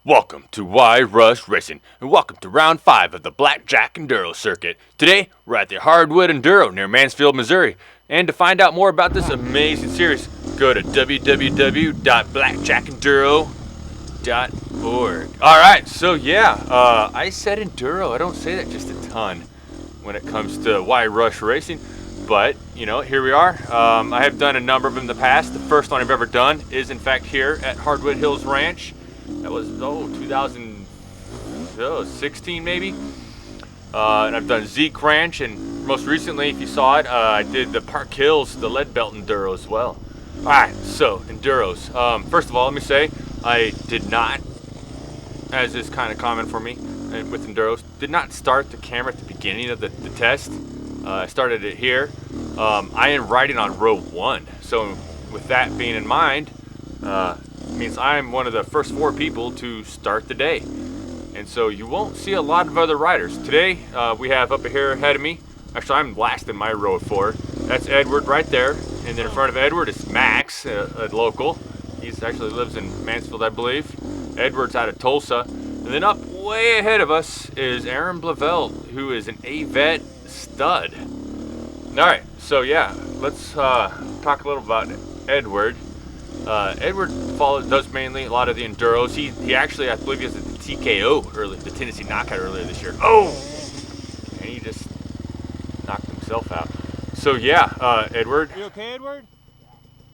Welcome to Y Rush Racing, and welcome to round 5 of the BJEC Enduro circuit. Today, we're at the Hardwood Enduro near Mansfield, Missouri. And to find out more about this amazing series, go to www.blackjackenduro.org. Alright, so yeah, I said Enduro. I don't say that just a ton when it comes to Y Rush Racing. But, you know, here we are. I have done a number of them in the past. The first one I've ever done is, in fact, here at Hardwood Hills Ranch. That was, 2016 maybe. And I've done Zeke Ranch, and most recently, if you saw it, I did the Park Hills, the Lead Belt Enduro as well. Alright, so, Enduros. First of all, let me say, I did not, as is kind of common for me with Enduros, did not start the camera at the beginning of the test. I started it here. I am riding on row 1, so with that being in mind, means I'm one of the first 4 people to start the day. And so you won't see a lot of other riders. Today, we have up here ahead of me, actually I'm last in my row of 4. That's Edward right there. And then in front of Edward is Max, a local. He actually lives in Mansfield, I believe. Edward's out of Tulsa. And then up way ahead of us is Aaron Blavell, who is an AVET stud. Alright, so yeah, let's talk a little about Edward. Edward does mainly a lot of the Enduros. He actually, I believe he has the TKO early, the Tennessee Knockout earlier this year. Oh! And he just knocked himself out. So yeah, Edward. You okay, Edward?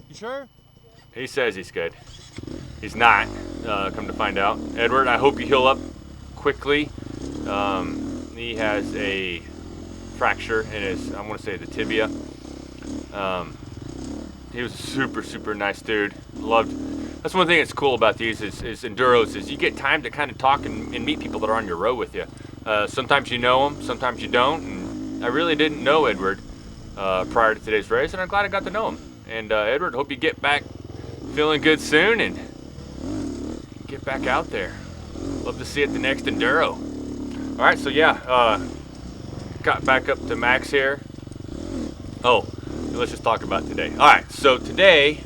You sure? He says he's good. He's not, come to find out. Edward, I hope you heal up quickly. He has a fracture in his, I want to say, the tibia. He was a super nice dude. That's one thing that's cool about these is Enduros, is you get time to kind of talk and meet people that are on your row with you. Sometimes you know them, sometimes you don't. And I really didn't know Edward prior to today's race, and I'm glad I got to know him. And Edward, hope you get back feeling good soon and get back out there. Love to see you at the next Enduro. All right, so yeah, got back up to Max here. Oh, let's just talk about today. All right, so today,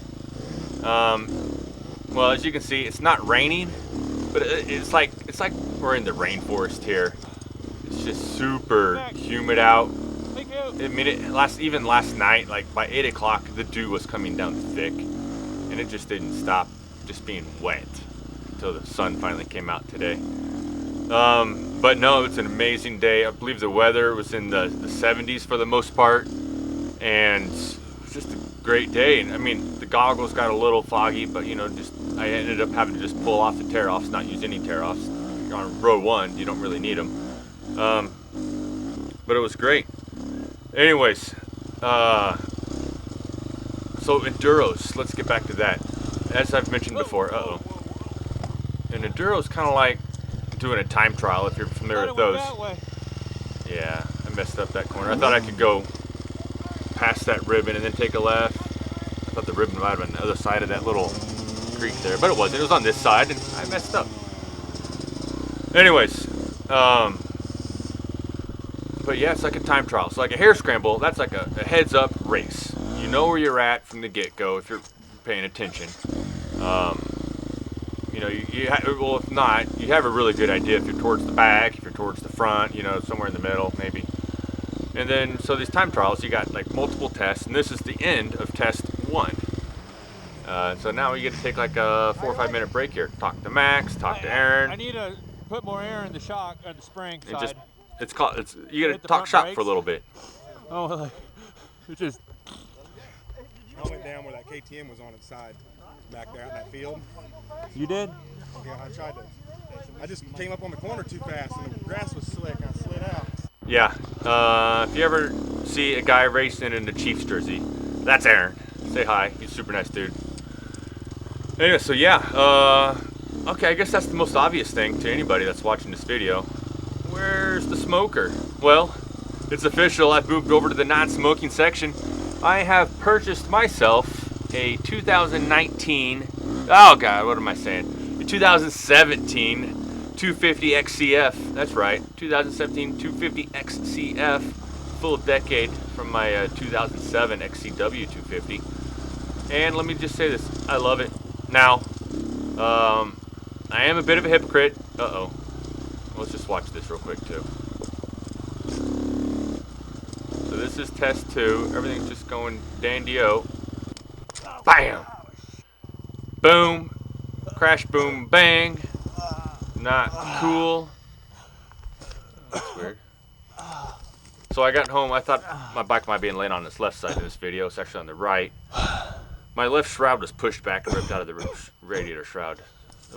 well, as you can see, it's not raining, but it's like we're in the rainforest here. It's just super humid out. I mean, even last night, like by 8 o'clock, the dew was coming down thick, and it just didn't stop just being wet until the sun finally came out today. But no, it's an amazing day. I believe the weather was in the 70s for the most part, and it was just a great day. And I mean, the goggles got a little foggy, but you know, I ended up having to just pull off the tear-offs, not use any tear-offs. On row 1, you don't really need them. But it was great. Anyways, so Enduros, let's get back to that. As I've mentioned before, an Enduro is kind of like doing a time trial, if you're familiar with those. Yeah, I messed up that corner. I thought I could go past that ribbon and then take a left. I thought the ribbon might have been on the other side of that little creek there, but it wasn't. It was on this side, and I messed up. Anyways, but yeah, it's like a time trial. So like a hare scramble, that's like a heads-up race. You know where you're at from the get-go if you're paying attention. You know, well, if not, you have a really good idea if you're towards the back, if you're towards the front, you know, somewhere in the middle, maybe. And then, so these time trials, you got like multiple tests, and this is the end of test 1. So now we get to take like a 4 or 5 minute break here. Talk to Max, talk to Aaron. I need to put more air in the shock, or the spring side. You gotta talk shop for a little bit. Oh, like, it just. I went down where that KTM was on its side, back there out in that field. You did? Yeah, I tried to. I just came up on the corner too fast, and the grass was slick. I slid out. Yeah, if you ever see a guy racing in a Chiefs jersey, that's Aaron. Say hi. He's a super nice dude. Anyway, so yeah, okay, I guess that's the most obvious thing to anybody that's watching this video. Where's the smoker? Well, it's official. I've moved over to the non-smoking section. I have purchased myself a 2019, oh God, what am I saying? A 2017 250 XCF. That's right, 2017 250 XCF, full decade from my 2007 XCW 250. And let me just say this, I love it. Now, I am a bit of a hypocrite. Uh-oh. Let's just watch this real quick, too. So this is test 2. Everything's just going dandy-o. Bam! Boom. Crash, boom, bang. Not cool. That's weird. So I got home. I thought my bike might be laying on its left side of this video. It's actually on the right. My left shroud was pushed back and ripped out of the radiator shroud.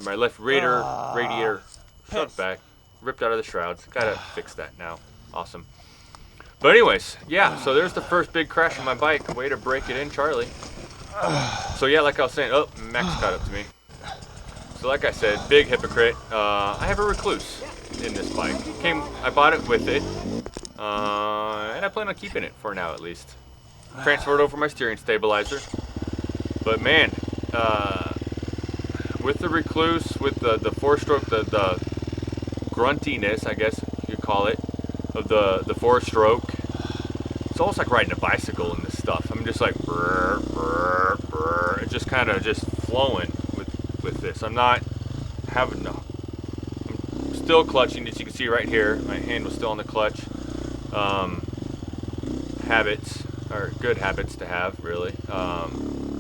My left radiator shrunk back, ripped out of the shrouds. Gotta fix that now. Awesome. But anyways, yeah, so there's the first big crash on my bike. Way to break it in, Charlie. So yeah, like I was saying, oh, Max caught up to me. So like I said, big hypocrite. I have a Recluse in this bike. I bought it with it, and I plan on keeping it for now at least. Transferred over my steering stabilizer. But man, with the Recluse, with the 4-stroke, the gruntiness, I guess you could call it, of the 4-stroke, it's almost like riding a bicycle in this stuff. I'm just like, brr, brr, brr. It's just kind of just flowing with this. I'm not having no. I'm still clutching, as you can see right here. My hand was still on the clutch. Habits are good habits to have, really.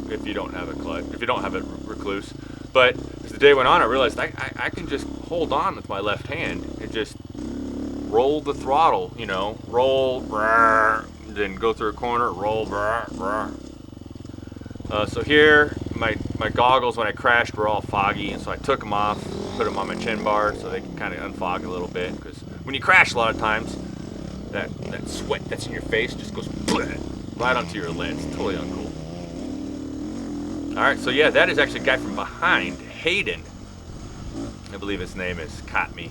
If you don't have a clutch, if you don't have a Recluse. But as the day went on, I realized I can just hold on with my left hand and just roll the throttle, you know, roll, brr, then go through a corner, roll, brr, brr. So here, my goggles when I crashed were all foggy, and so I took them off, put them on my chin bar so they can kind of unfog a little bit. Because when you crash, a lot of times, that sweat that's in your face just goes right onto your lens. Totally uncool. All right, so yeah, that is actually a guy from behind, Hayden. I believe his name is, caught me.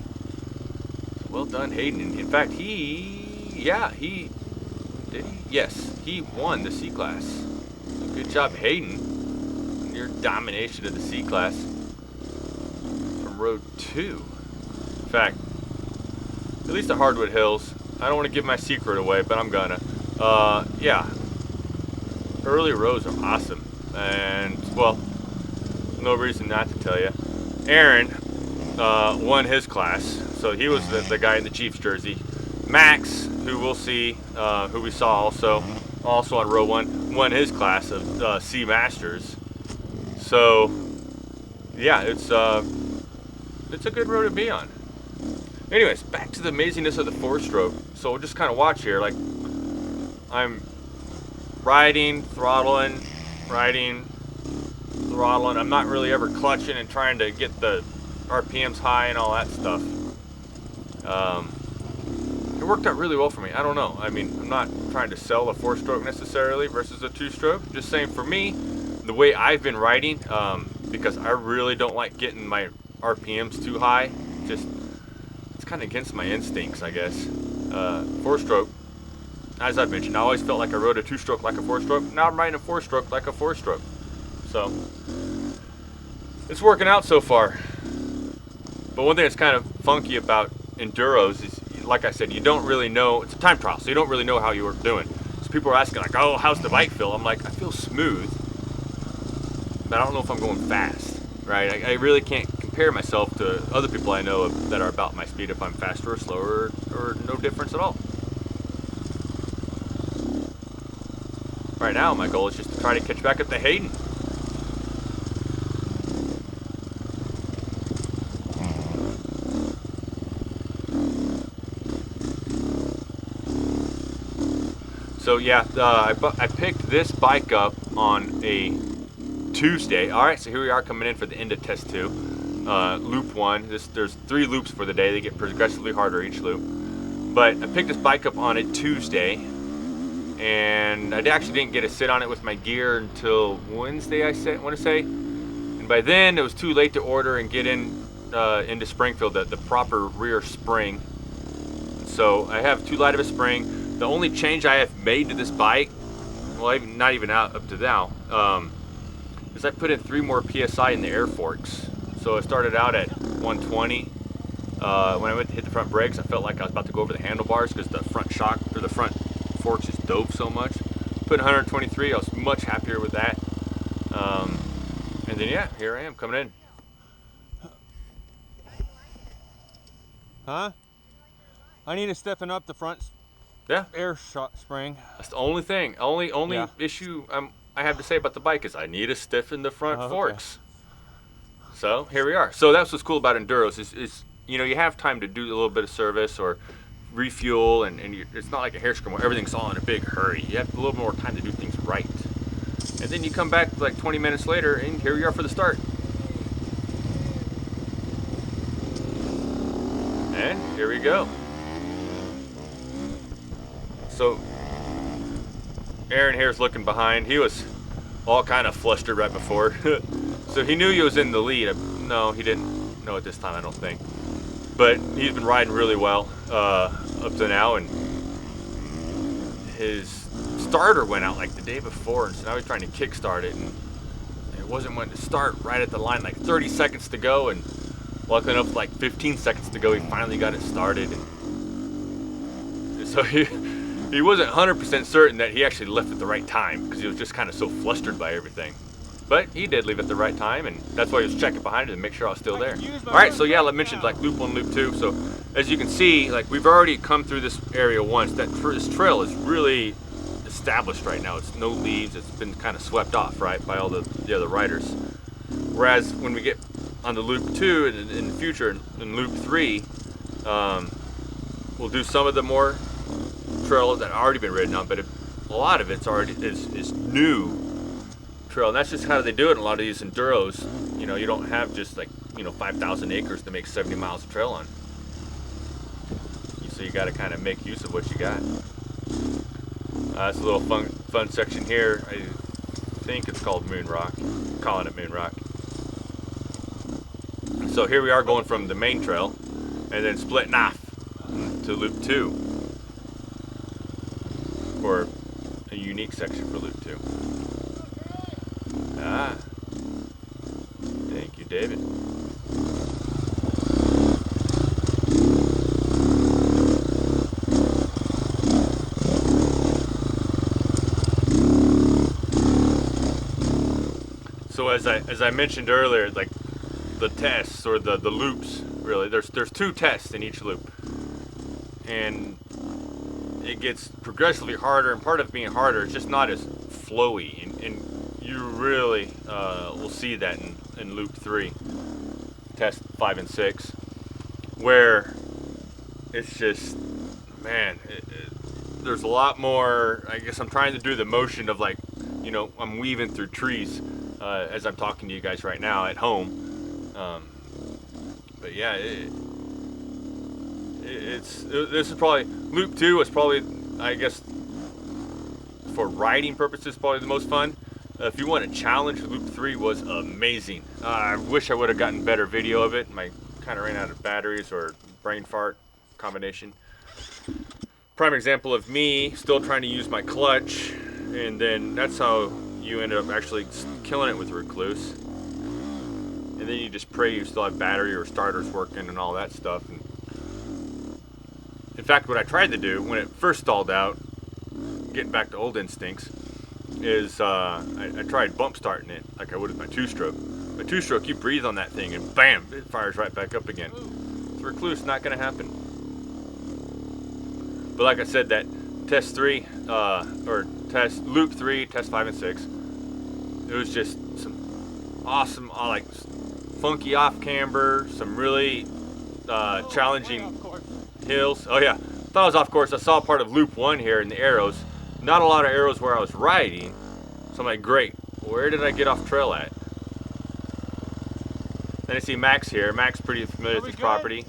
Well done, Hayden. In fact, did he? Yes, he won the C-Class. So good job, Hayden. Your domination of the C-Class from Road 2. In fact, at least at Hardwood Hills. I don't want to give my secret away, but I'm gonna. Yeah. Early rows are awesome. And, well, no reason not to tell you. Aaron won his class. So he was the guy in the Chiefs jersey. Max, who we'll see, who we saw also on row 1, won his class of C Masters. So, yeah, it's a good road to be on. Anyways, back to the amazingness of the 4-stroke. So we'll just kind of watch here. Like, I'm riding, throttling. I'm not really ever clutching and trying to get the RPMs high and all that stuff. It worked out really well for me. I don't know. I mean, I'm not trying to sell a 4-stroke necessarily versus a 2-stroke. Just saying, for me, the way I've been riding, because I really don't like getting my RPMs too high. Just, it's kind of against my instincts, I guess. 4-stroke, as I've mentioned, I always felt like I rode a 2-stroke like a 4-stroke. Now I'm riding a 4-stroke like a 4-stroke. So, it's working out so far. But one thing that's kind of funky about Enduros is, like I said, you don't really know. It's a time trial, so you don't really know how you are doing. So people are asking, like, oh, how's the bike feel? I'm like, I feel smooth, but I don't know if I'm going fast, right? I really can't compare myself to other people I know that are about my speed if I'm faster or slower or no difference at all. Right now, my goal is just to try to catch back up to Hayden. So yeah, I picked this bike up on a Tuesday. All right, so here we are coming in for the end of test 2, loop 1. There's 3 loops for the day. They get progressively harder each loop. But I picked this bike up on a Tuesday, and I actually didn't get to sit on it with my gear until Wednesday, I want to say. And by then, it was too late to order and get into Springfield, the proper rear spring. So I have too light of a spring. The only change I have made to this bike, well, not even up to now, is I put in 3 more PSI in the air forks. So I started out at 120. When I went to hit the front brakes, I felt like I was about to go over the handlebars because the front shock, or the front forks just dove so much. Put 123, I was much happier with that. And then yeah, here I am coming in. Huh? I need to stiffen up the front Yeah, air spring. that's the only thing. Only Yeah. issue I have to say about the bike is I need to stiffen the front Oh, okay. forks. So here we are. So that's what's cool about Enduros is you know, you have time to do a little bit of service or refuel, and it's not like a hair scrum where everything's all in a big hurry. You have a little more time to do things right. And then you come back like 20 minutes later, and here we are for the start. And here we go. So Aaron here's looking behind. He was all kind of flustered right before. So he knew he was in the lead. No, he didn't know at this time, I don't think. But he's been riding really well up to now, and his starter went out like the day before, and so now he's trying to kickstart it, and it wasn't wanting to start right at the line, like 30 seconds to go, and luckily enough, like 15 seconds to go, he finally got it started. And so he wasn't 100% certain that he actually left at the right time, because he was just kind of so flustered by everything. But he did leave at the right time, and that's why he was checking behind it to make sure I was still there. All right, so yeah, I mentioned like loop 1, loop 2. So as you can see, like we've already come through this area once. This trail is really established right now. It's no leaves. It's been kind of swept off, right, by all the other riders. Whereas when we get on the loop 2 in the future, in loop 3, we'll do some of the more trails that have already been ridden on, but a lot of it's already is new trail, and that's just how they do it in a lot of these enduros. You know, you don't have just like, you know, 5,000 acres to make 70 miles of trail on. So you got to kind of make use of what you got. It's a little fun section here. I think it's called Moon Rock. I'm calling it Moon Rock. So here we are going from the main trail and then splitting off to loop 2 for a unique section for loop 2. Ah, thank you, David. So as I mentioned earlier, like the tests or the loops, really, there's 2 tests in each loop, and it gets progressively harder. And part of being harder, it's just not as flowy, and you really will see that in loop 3, test 5 and 6, where it's just, man, there's a lot more. I guess I'm trying to do the motion of like, you know, I'm weaving through trees as I'm talking to you guys right now at home. But yeah, this is probably, loop 2 is probably, I guess, for riding purposes, probably the most fun. If you want a challenge, loop 3 was amazing. I wish I would have gotten better video of it. I kind of ran out of batteries or brain fart combination. Prime example of me still trying to use my clutch, and then that's how you end up actually killing it with Recluse. And then you just pray you still have battery or starters working and all that stuff. And in fact, what I tried to do when it first stalled out, getting back to old instincts, is I tried bump starting it like I would with my 2-stroke. My 2-stroke, you breathe on that thing and bam, it fires right back up again. So Recluse, not going to happen. But like I said, that test 3, or test loop 3, test 5 and 6, it was just some awesome, like funky off camber, some really challenging hills. Oh yeah, thought I was off course. I saw part of loop 1 here in the arrows. Not a lot of arrows where I was riding. So I'm like, great, where did I get off trail at? Then I see Max here. Max pretty familiar with this property,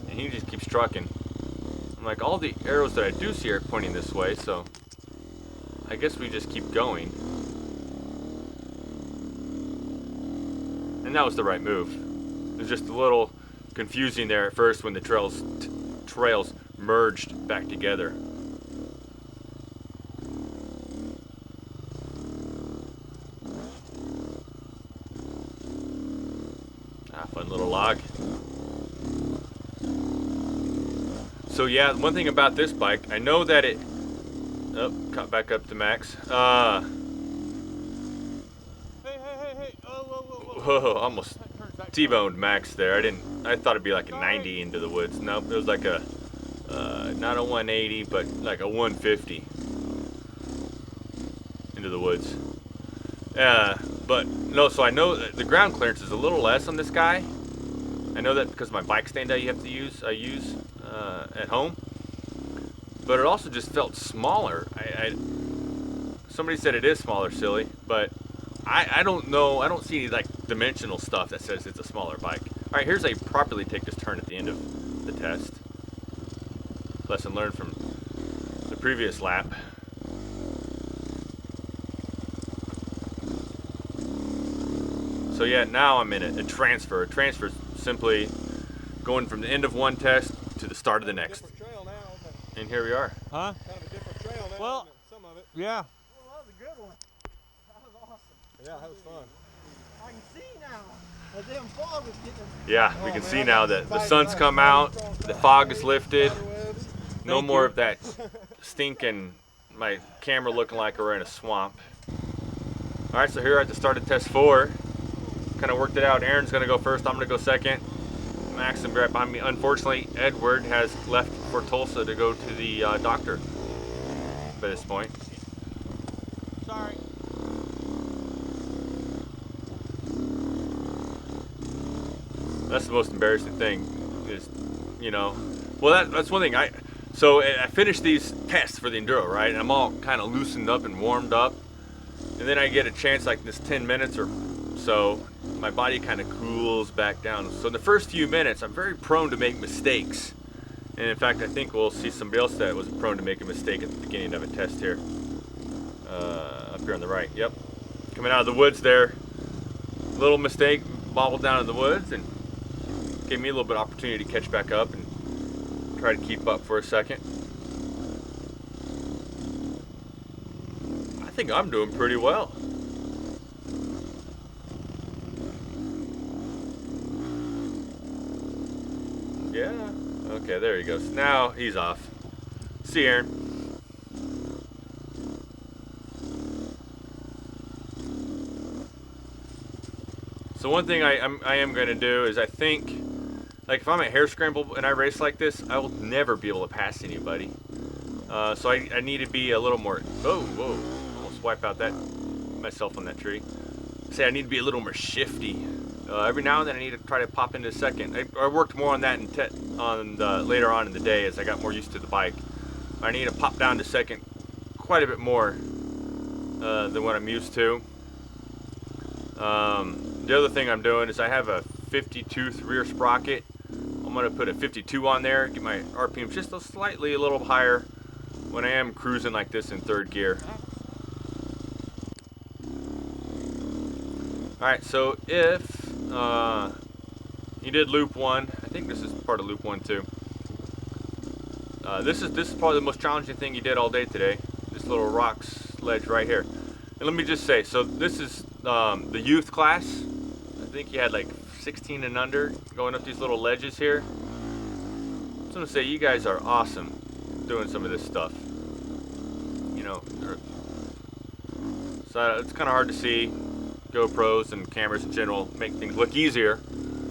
and he just keeps trucking. I'm like, all the arrows that I do see are pointing this way, so I guess we just keep going. And that was the right move. It was just a little confusing there at first when the trails merged back together. Fun little log. So yeah, one thing about this bike, I know that it, cut back up to Max. Hey, whoa, almost. That T-boned Max there. I thought it'd be like a 90 into the woods. Nope, it was like a not a 180, but like a 150 into the woods. But no, so I know that the ground clearance is a little less on this guy. I know that because of my bike stand I use at home. But it also just felt smaller. Somebody said it is smaller, silly, but I don't know. I don't see any like dimensional stuff that says it's a smaller bike. All right, here's a properly take this turn at the end of the test. Lesson learned from the previous lap. So yeah, now I'm in a transfer. A transfer is simply going from the end of one test to the start of the next. Trail now, And here we are. Huh? kind of a different trail now. Well, some of it. Yeah. Well, that was a good one. That was awesome. Yeah, that was fun. I can see now. The damn fog was getting. Yeah, we Oh, can man, see I now got that the spider sun's webs, come spider out, strong the spider fog is webs, lifted. spider webs. No Thank more you. of that stinking, my camera looking like we're in a swamp. All right, so here at the start of test 4, kind of worked it out. Aaron's gonna go first, I'm gonna go second. Max and right behind me. Unfortunately, Edward has left for Tulsa to go to the doctor by this point. Sorry. That's the most embarrassing thing is, you know, well that's one thing. So I finished these tests for the Enduro, right? And I'm all kind of loosened up and warmed up. And then I get a chance like this 10 minutes or so, my body kind of cools back down. So in the first few minutes, I'm very prone to make mistakes. And in fact, I think we'll see somebody else that was prone to make a mistake at the beginning of a test here. Up here on the right, yep. Coming out of the woods there, little mistake, bobbled down in the woods and gave me a little bit of opportunity to catch back up and try to keep up for a second. I think I'm doing pretty well. Yeah, okay, there he goes. Now he's off. See you, Aaron. So one thing I am going to do is I think, like if I'm at hare scramble and I race like this, I will never be able to pass anybody. So I need to be a little more, whoa, almost wipe out myself on that tree. Say I need to be a little more shifty. Every now and then I need to try to pop into second. I worked more on that later on in the day as I got more used to the bike. I need to pop down to second quite a bit more than what I'm used to. The other thing I'm doing is I have a 52th rear sprocket. I'm going to put a 52 on there, get my RPM just a little higher when I am cruising like this in third gear. Alright, so if you did loop 1, I think this is part of loop 1 too. This is probably the most challenging thing you did all day today. This little rock ledge right here. And let me just say, so this is the youth class. I think you had like 16 and under going up these little ledges here. I was gonna say you guys are awesome doing some of this stuff. You know, so it's kind of hard to see. GoPros and cameras in general make things look easier,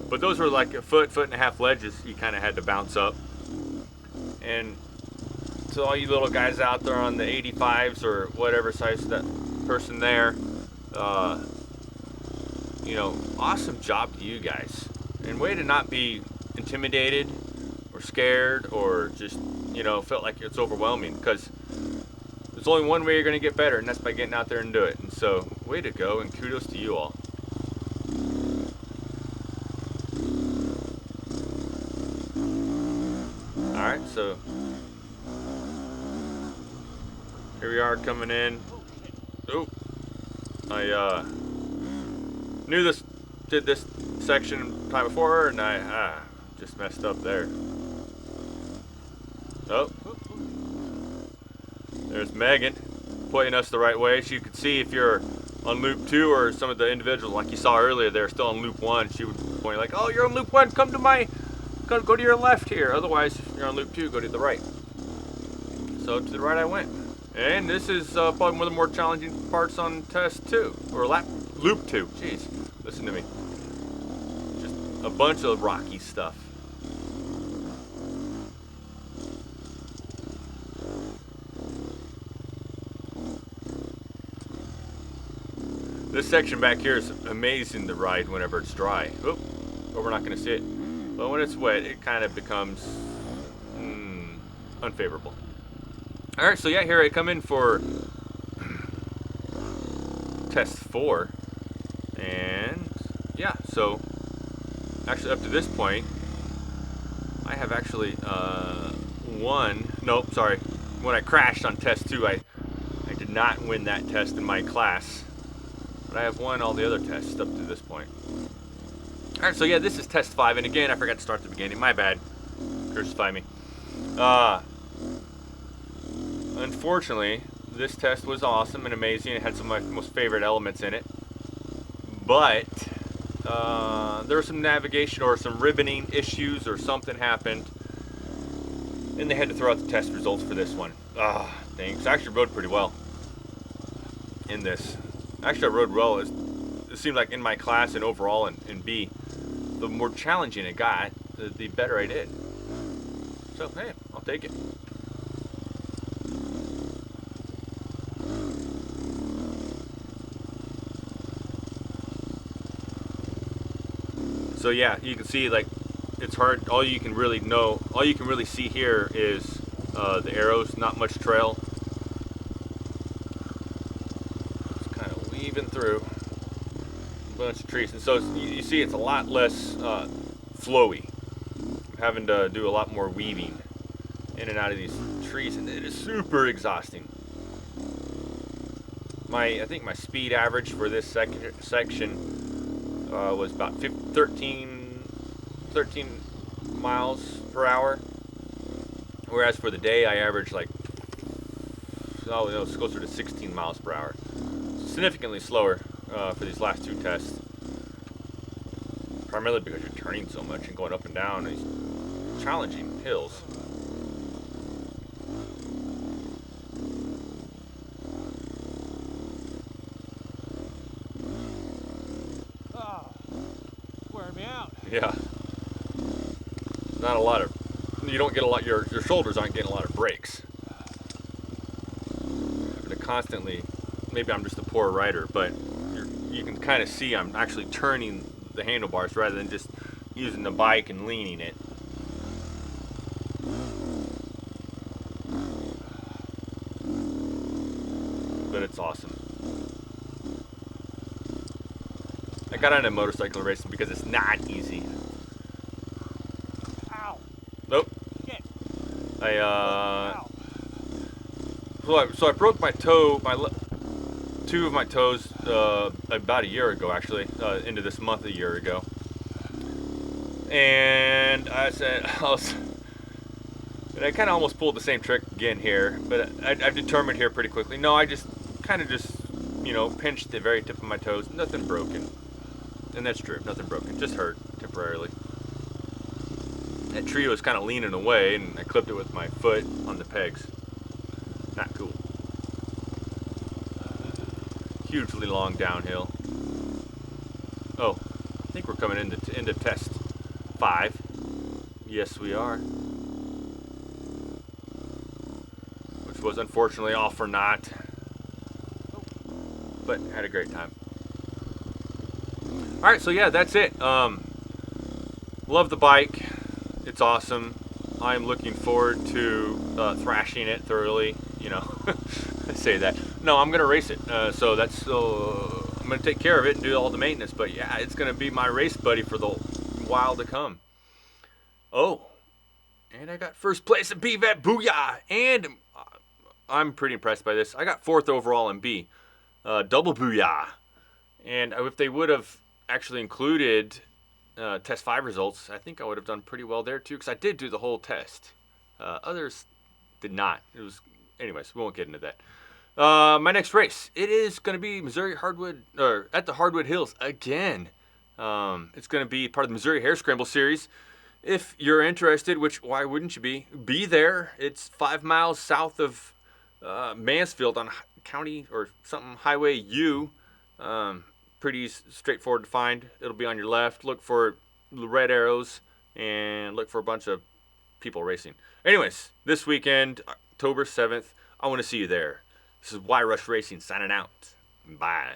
but those were like a foot and a half ledges you kind of had to bounce up. And to all you little guys out there on the 85s or whatever size that person there, you know, awesome job to you guys, and way to not be intimidated or scared or just, you know, felt like it's overwhelming, because there's only one way you're going to get better, and that's by getting out there and do it. And so, way to go, and kudos to you all. Alright, so here we are coming in. Oh, I did this section time before, and I just messed up there. Oh. There's Megan pointing us the right way. So you can see if you're on loop 2 or some of the individuals like you saw earlier, they're still on loop 1. She would point like, oh, you're on loop 1, go to your left here. Otherwise, if you're on loop 2, go to the right. So to the right I went. And this is probably one of the more challenging parts on test 2, or loop 2. Jeez, listen to me. Just a bunch of rocky stuff. This section back here is amazing to ride whenever it's dry. Oop, but we're not going to see it. But when it's wet, it kind of becomes unfavorable. All right, so yeah, here I come in for test 4, and yeah, so actually up to this point, I have actually won. Nope, sorry. When I crashed on test 2, I did not win that test in my class. But I have won all the other tests up to this point. Alright, so yeah, this is test 5, and again, I forgot to start at the beginning. My bad. Crucify me. Unfortunately, this test was awesome and amazing. It had some of my most favorite elements in it. But there was some navigation or some ribboning issues or something happened. And they had to throw out the test results for this one. Thanks. I actually rode pretty well in this. Actually, I rode well. It seemed like in my class and overall in B, the more challenging it got, the better I did. So, hey, I'll take it. So yeah, you can see like it's hard. All you can really see here is the arrows, not much trail. Just kind of weaving through a bunch of trees, and so you see it's a lot less flowy. I'm having to do a lot more weaving in and out of these trees, and it is super exhausting. I think my speed average for this section was about 13 miles per hour, whereas for the day I averaged like, it's closer to 16 miles per hour. Significantly slower for these last 2 tests, primarily because you're turning so much and going up and down these challenging hills. Yeah. Not a lot of, you don't get a lot, your shoulders aren't getting a lot of breaks. Having to constantly, maybe I'm just a poor rider, but you can kind of see I'm actually turning the handlebars rather than just using the bike and leaning it. But it's awesome. I got into motorcycle racing because it's not easy. Ow. Nope. Shit. Ow. So I broke my toe, 2 of my toes about a year ago, actually, into this month a year ago. And I kind of almost pulled the same trick again here, but I've determined here pretty quickly. No, I just kind of pinched the very tip of my toes. Nothing broken. And that's true, nothing broken, just hurt temporarily. That tree was kind of leaning away, and I clipped it with my foot on the pegs. Not cool. Hugely long downhill. Oh, I think we're coming into test 5. Yes, we are. Which was unfortunately all for naught. But had a great time. Alright, so yeah, that's it. Love the bike. It's awesome. I'm looking forward to thrashing it thoroughly. I say that. No, I'm going to race it. So I'm going to take care of it and do all the maintenance. But yeah, it's going to be my race buddy for the while to come. Oh, and I got first place in BVET. Booyah! And I'm pretty impressed by this. I got 4th overall in B. Double booyah. And if they would have actually included test 5 results, I think I would have done pretty well there too, because I did do the whole test. Others did not. Anyways, we won't get into that. My next race, it is going to be Missouri Hardwood, or at the Hardwood Hills again. It's going to be part of the Missouri Hare Scramble series. If you're interested, which why wouldn't you be there. It's 5 miles south of Mansfield on County or something Highway U. Pretty straightforward to find. It'll be on your left. Look for red arrows and look for a bunch of people racing. Anyways, this weekend, October 7th, I want to see you there. This is Y Rush Racing signing out. Bye.